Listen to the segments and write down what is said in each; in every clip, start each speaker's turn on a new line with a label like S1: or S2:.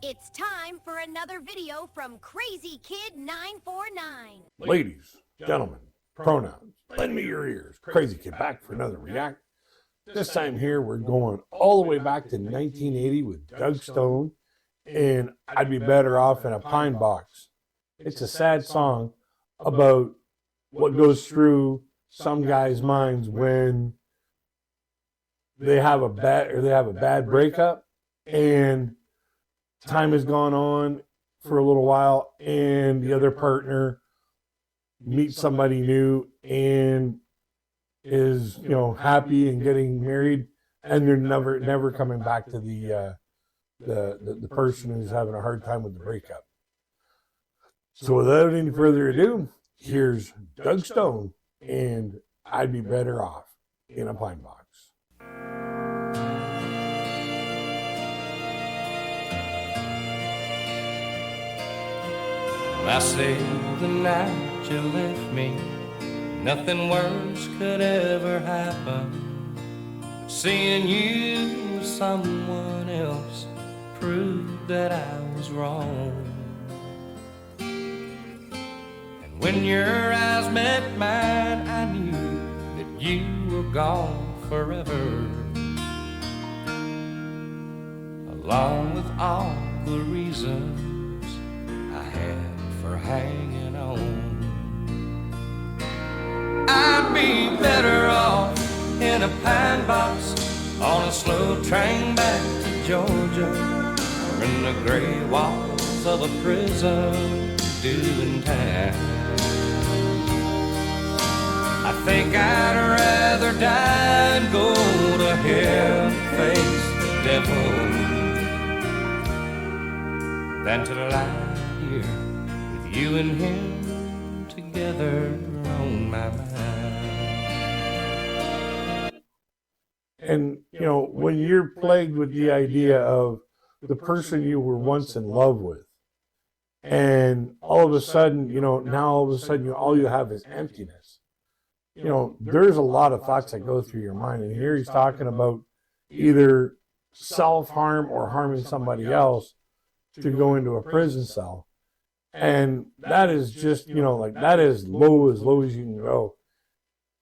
S1: It's time for another video from Crazy Kid 949.
S2: Ladies, gentlemen, pronouns, lend me your ears. Crazy Kid back for another react. This time here, we're going all the way back to 1980 with Doug Stone, and I'd Be Better Off in a Pine Box. It's a sad song about what goes through some guys' minds when they have a bad breakup, and time has gone on for a little while, and the other partner meets somebody new and is, happy and getting married, and they're never coming back to the person who's having a hard time with the breakup. So without any further ado, here's Doug Stone and I'd Be Better Off in a Pine Box.
S3: I say the night you left me, nothing worse could ever happen. Seeing you with someone else proved that I was wrong. And when your eyes met mine, I knew that you were gone forever, along with all the reasons I had for hanging on. I'd be better off in a pine box on a slow train back to Georgia, or in the gray walls of a prison doing time. I think I'd rather die and go to hell and face the devil than to lie here with you and him together on my mind.
S2: And, when you're plagued with the idea of the person you were once in love with, and all of a sudden, now all of a sudden all you have is emptiness. There's a lot of thoughts that go through your mind. And here he's talking about either self-harm or harming somebody else to go into a prison cell. And that is just, that is low as you can go.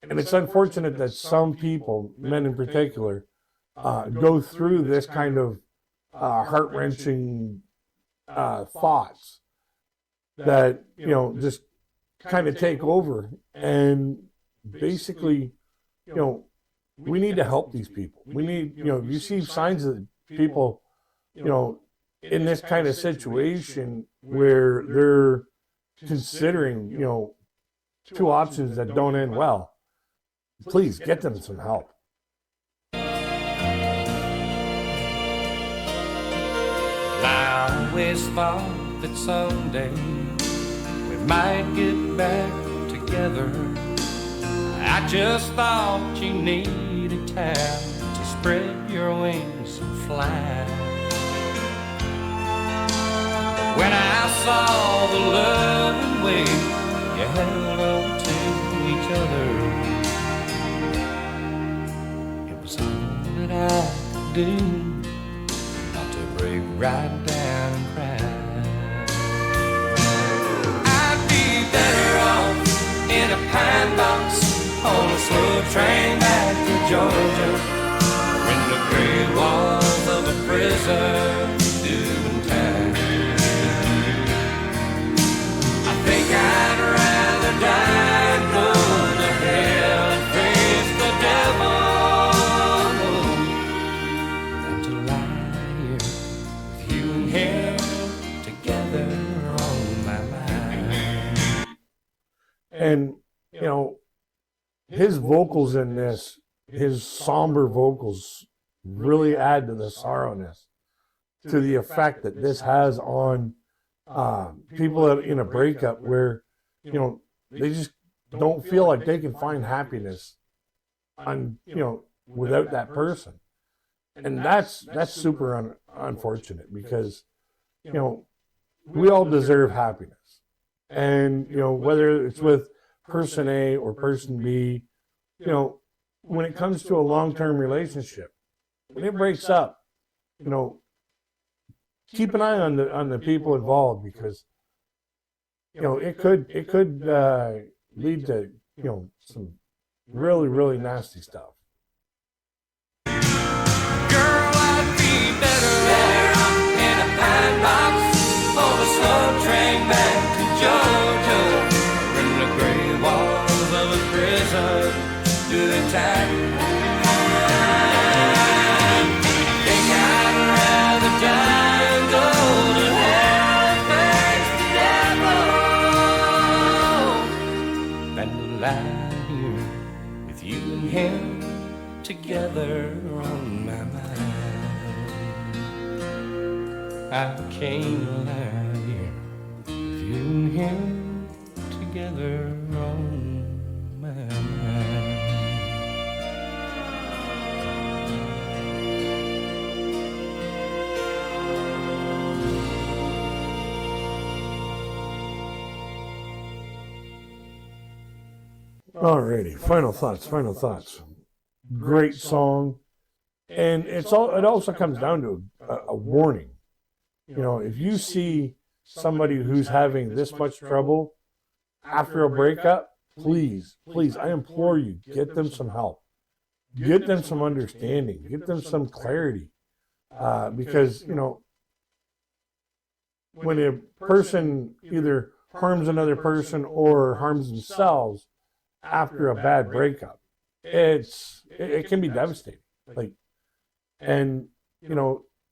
S2: And it's unfortunate that some people, men in particular, go through this kind of heart-wrenching thoughts that, just kind of take over. And basically, we need to help these people. We need, you see signs of people, in this kind of situation where they're considering, two options that don't end well. Please get them some help.
S3: I always thought that someday we might get back together. I just thought you needed time to spread your wings and fly. When I saw the loving way you held on to each other, it was all that I could do not to break right down and cry. I'd be better off in a pine box on a slow train back to Georgia, in the gray walls of a prison doing time. I think I'd rather die and go to hell and face the devil than to lie here with you and him together on my mind.
S2: And, his vocals in this, his somber vocals, really add to the sorrowness, to the effect that this has on people that in a breakup where, they just don't feel like they can find happiness without that person. And that's super unfortunate, because, we all deserve happiness. And, whether it's with person A or person B, when it comes to a long-term relationship, when it breaks up, keep an eye on the people involved, because it could lead to some really nasty stuff.
S3: Girl, I'd be better off in a pine box on a slow train back to Georgia, or in the gray walls of a prison doing time. Think I'd rather die and go to hell and face the devil than to lie here with you and him together on my mind. I can't lie here with you and him together on my mind.
S2: Alrighty, final thoughts. Great song, and it also comes down to a warning. If you see somebody who's having this much trouble after a breakup, please, I implore you, get them some help, get them some understanding, get them some clarity, because when a person either harms another person or harms themselves after a bad breakup, it can be devastating.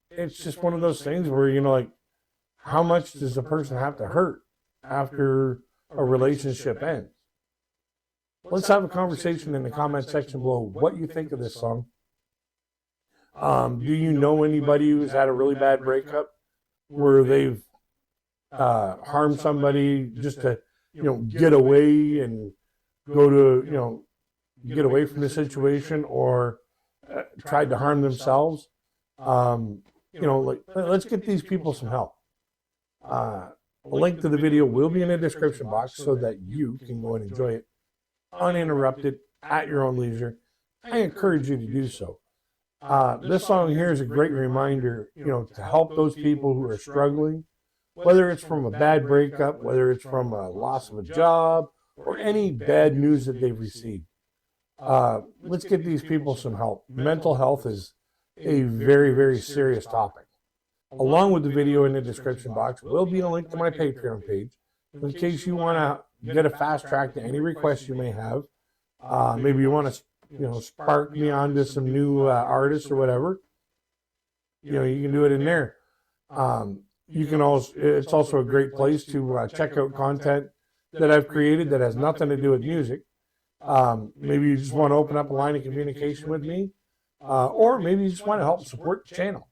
S2: It's just one of those things where how much does a person have to hurt after a relationship ends? Let's have a conversation in the comment section below what you think of this song. Do you know anybody who's had a really bad breakup where they've harmed somebody just to get away and go to get away from the situation, or tried to harm themselves? Let's get these people some help. A link to the video will be in the description box so that you can go and enjoy it uninterrupted at your own leisure. I encourage you to do so. This song here is a great reminder, to help those people who are struggling, whether it's from a bad breakup, whether it's from a loss of a job, or any bad news that they've received. Let's get these people some help. Mental health is a very serious topic. Along with the video in the description box will be a link to my Patreon page in case you want to get a fast track to any requests you may have. Maybe you want to spark me on to some new artists or whatever. You can do it in there. It's also a great place to check out content that I've created that has nothing to do with music. Maybe you just want to open up a line of communication with me, or maybe you just want to help support the channel.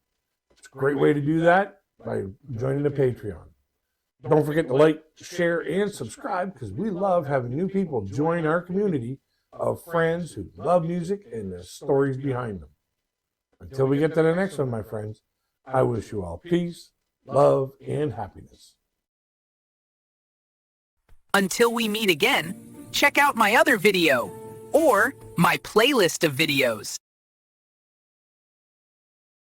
S2: It's a great way to do that by joining the Patreon. Don't forget to like, share, and subscribe, because we love having new people join our community of friends who love music and the stories behind them. Until we get to the next one, my friends, I wish you all peace, love, and happiness.
S4: Until we meet again, check out my other video or my playlist of videos.